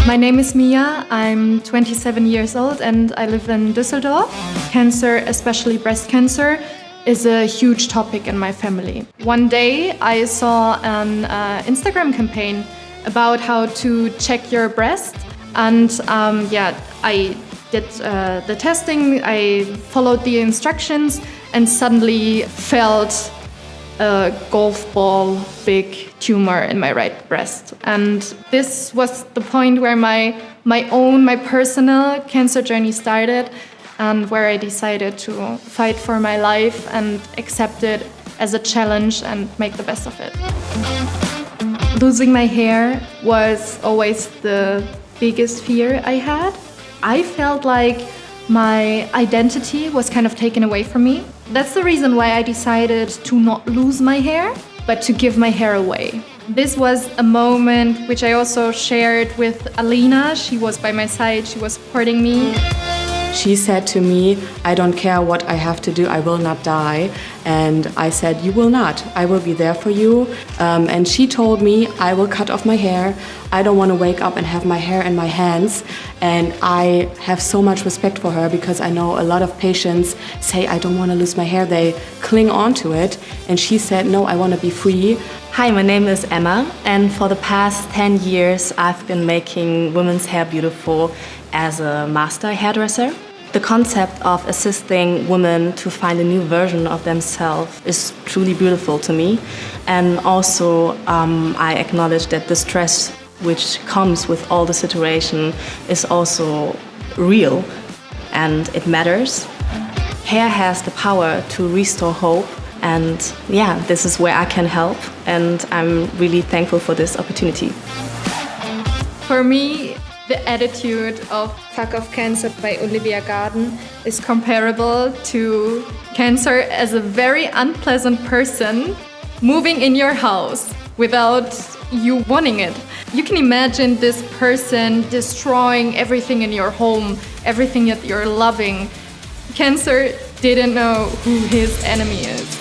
My name is Mia. I'm 27 years old and I live in Düsseldorf. Cancer, especially breast cancer, is a huge topic in my family. One day I saw an Instagram campaign about how to check your breast, and I did the testing, I followed the instructions and suddenly felt a golf ball big tumor in my right breast. And this was the point where my personal cancer journey started, and where I decided to fight for my life and accept it as a challenge and make the best of it. Losing my hair was always the biggest fear I had. I felt like my identity was kind of taken away from me. That's the reason why I decided to not lose my hair, but to give my hair away. This was a moment which I also shared with Alina. She was by my side, she was supporting me. She said to me, I don't care what I have to do, I will not die. And I said, you will not, I will be there for you. And she told me, I will cut off my hair. I don't want to wake up and have my hair in my hands. And I have so much respect for her, because I know a lot of patients say, I don't want to lose my hair. They cling on to it. And she said, no, I want to be free. Hi, my name is Emma, and for the past 10 years I've been making women's hair beautiful as a master hairdresser. The concept of assisting women to find a new version of themselves is truly beautiful to me. And also I acknowledge that the stress which comes with all the situation is also real and it matters. Hair has the power to restore hope. And yeah, this is where I can help, and I'm really thankful for this opportunity. For me, the attitude of Fuck Off Cancer by Olivia is comparable to cancer as a very unpleasant person moving in your house without you wanting it. You can imagine this person destroying everything in your home, everything that you're loving. Cancer didn't know who his enemy is.